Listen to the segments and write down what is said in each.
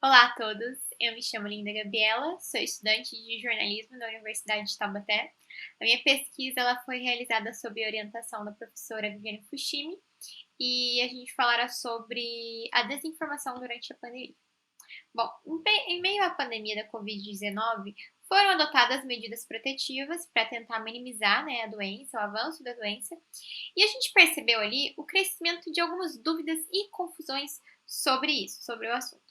Olá a todos, eu me chamo Linda Gabriela, sou estudante de jornalismo da Universidade de Taubaté. A minha pesquisa ela foi realizada sob a orientação da professora Viviane Fushimi e a gente falará sobre a desinformação durante a pandemia. Bom, em meio à pandemia da Covid-19, foram adotadas medidas protetivas para tentar minimizar, a doença, o avanço da doença, e a gente percebeu ali o crescimento de algumas dúvidas e confusões sobre isso, sobre o assunto.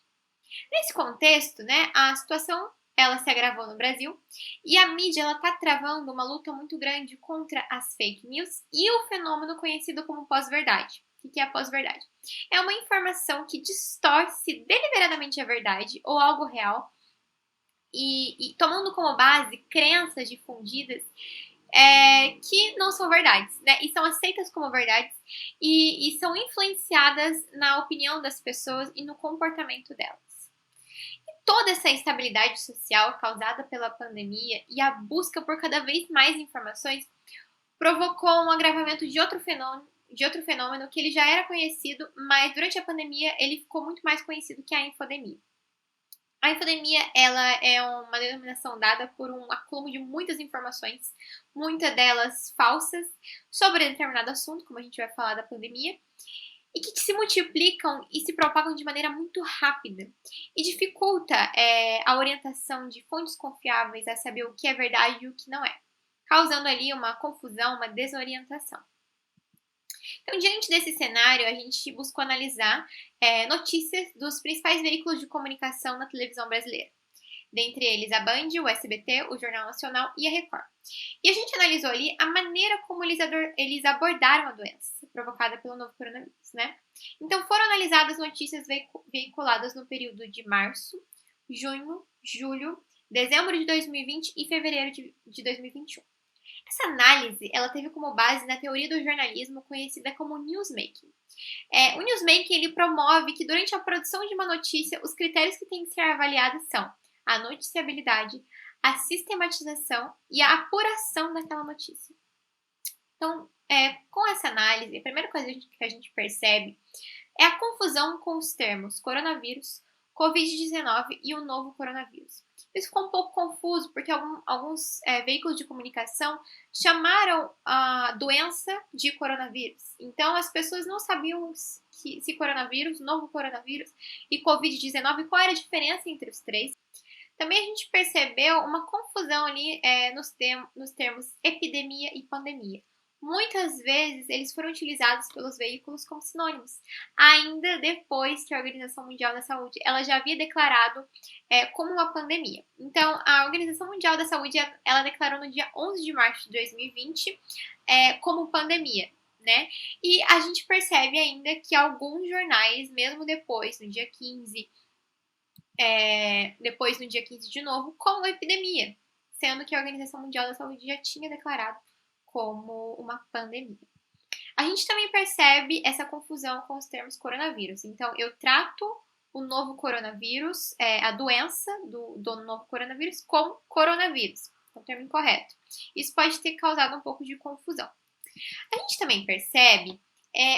Nesse contexto, a situação ela se agravou no Brasil e a mídia ela está travando uma luta muito grande contra as fake news e o fenômeno conhecido como pós-verdade. O que é a pós-verdade? É uma informação que distorce deliberadamente a verdade ou algo real e tomando como base crenças difundidas que não são verdades, e são aceitas como verdades e são influenciadas na opinião das pessoas e no comportamento delas. Toda essa instabilidade social causada pela pandemia e a busca por cada vez mais informações provocou um agravamento de outro fenômeno que ele já era conhecido, mas durante a pandemia ele ficou muito mais conhecido que a infodemia. A infodemia ela é uma denominação dada por um acúmulo de muitas informações, muitas delas falsas, sobre determinado assunto, como a gente vai falar da pandemia, e que se multiplicam e se propagam de maneira muito rápida e dificulta a orientação de fontes confiáveis a saber o que é verdade e o que não é, causando ali uma confusão, uma desorientação. Então, diante desse cenário, a gente buscou analisar notícias dos principais veículos de comunicação na televisão brasileira. Dentre eles a Band, o SBT, o Jornal Nacional e a Record. E a gente analisou ali a maneira como eles abordaram a doença provocada pelo novo coronavírus, Então foram analisadas notícias veiculadas no período de março, junho, julho, dezembro de 2020 e fevereiro de 2021. Essa análise ela teve como base na teoria do jornalismo conhecida como newsmaking. O newsmaking ele promove que durante a produção de uma notícia, os critérios que têm que ser avaliados são a noticiabilidade, a sistematização e a apuração daquela notícia. Então, com essa análise, a primeira coisa que a gente percebe é a confusão com os termos coronavírus, Covid-19 e o novo coronavírus. Isso ficou um pouco confuso porque alguns veículos de comunicação chamaram a doença de coronavírus. Então, as pessoas não sabiam se coronavírus, novo coronavírus e Covid-19, qual era a diferença entre os três. Também a gente percebeu uma confusão ali nos termos epidemia e pandemia. Muitas vezes eles foram utilizados pelos veículos como sinônimos, ainda depois que a Organização Mundial da Saúde ela já havia declarado como uma pandemia. Então, a Organização Mundial da Saúde ela declarou no dia 11 de março de 2020 como pandemia. E a gente percebe ainda que alguns jornais, mesmo depois, no dia 15, depois no dia 15 de novo, como epidemia, sendo que a Organização Mundial da Saúde já tinha declarado como uma pandemia. A gente também percebe essa confusão com os termos coronavírus. Então, eu trato o novo coronavírus, a doença do novo coronavírus, como coronavírus. É um termo incorreto. Isso pode ter causado um pouco de confusão. A gente também percebe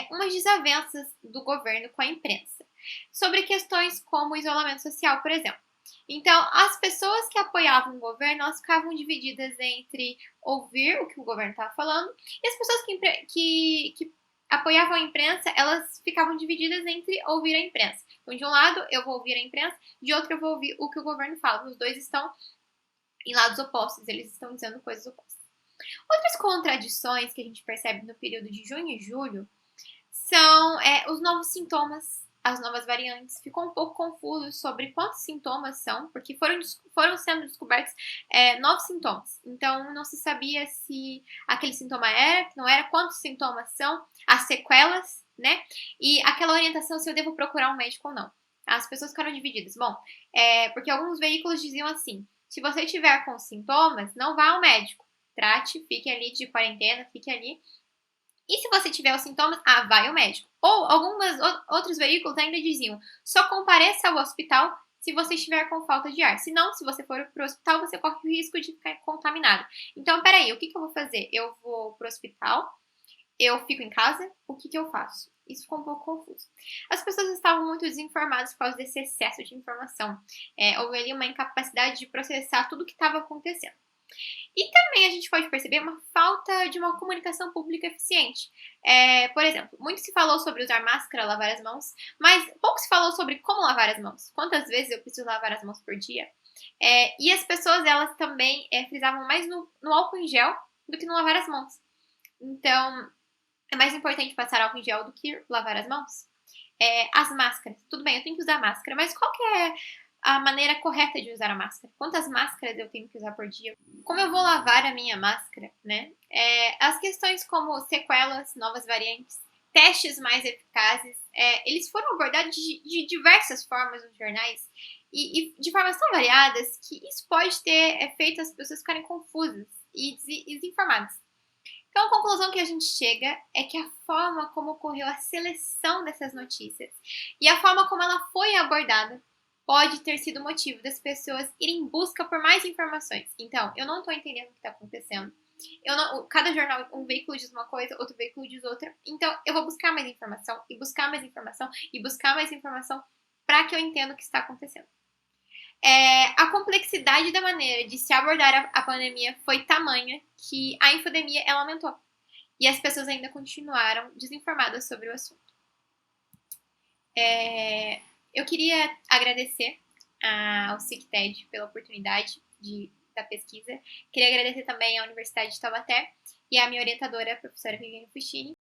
umas desavenças do governo com a imprensa, sobre questões como o isolamento social, por exemplo. Então, as pessoas que apoiavam o governo, elas ficavam divididas entre ouvir o que o governo estava falando, e as pessoas que apoiavam a imprensa, elas ficavam divididas entre ouvir a imprensa. Então, de um lado, eu vou ouvir a imprensa, de outro, eu vou ouvir o que o governo fala. Os dois estão em lados opostos, eles estão dizendo coisas opostas. Outras contradições que a gente percebe no período de junho e julho são os novos sintomas, as novas variantes. Ficou um pouco confuso sobre quantos sintomas são, porque foram sendo descobertos novos sintomas. Então, não se sabia se aquele sintoma era, não era, quantos sintomas são, as sequelas, e aquela orientação se eu devo procurar um médico ou não. As pessoas ficaram divididas. Bom, porque alguns veículos diziam assim, se você tiver com sintomas, não vá ao médico. Trate, fique ali de quarentena, fique ali. E se você tiver os sintomas, vai ao médico. Ou outros veículos ainda diziam, só compareça ao hospital se você estiver com falta de ar. Se não, se você for para o hospital, você corre o risco de ficar contaminado. Então, peraí, o que eu vou fazer? Eu vou para o hospital, eu fico em casa, o que eu faço? Isso ficou um pouco confuso. As pessoas estavam muito desinformadas por causa desse excesso de informação. Houve ali uma incapacidade de processar tudo o que estava acontecendo. E também a gente pode perceber uma falta de uma comunicação pública eficiente. Por exemplo, muito se falou sobre usar máscara, lavar as mãos, mas pouco se falou sobre como lavar as mãos. Quantas vezes eu preciso lavar as mãos por dia? E as pessoas, elas também frisavam mais no álcool em gel do que no lavar as mãos. Então, é mais importante passar álcool em gel do que lavar as mãos. As máscaras. Tudo bem, eu tenho que usar máscara, mas qual que é a maneira correta de usar a máscara? Quantas máscaras eu tenho que usar por dia? Como eu vou lavar a minha máscara, né? As questões como sequelas, novas variantes, testes mais eficazes, eles foram abordados de diversas formas nos jornais e de formas tão variadas que isso pode ter feito as pessoas ficarem confusas e desinformadas. Então, a conclusão que a gente chega é que a forma como ocorreu a seleção dessas notícias e a forma como ela foi abordada pode ter sido motivo das pessoas irem em busca por mais informações. Então, eu não estou entendendo o que está acontecendo. Cada jornal, um veículo diz uma coisa, outro veículo diz outra. Então, eu vou buscar mais informação, e buscar mais informação, e buscar mais informação para que eu entenda o que está acontecendo. A complexidade da maneira de se abordar a pandemia foi tamanha que a infodemia ela aumentou. E as pessoas ainda continuaram desinformadas sobre o assunto. Eu queria agradecer ao CICTED pela oportunidade da pesquisa. Queria agradecer também à Universidade de Taubaté e à minha orientadora, a professora Viviane Fustini.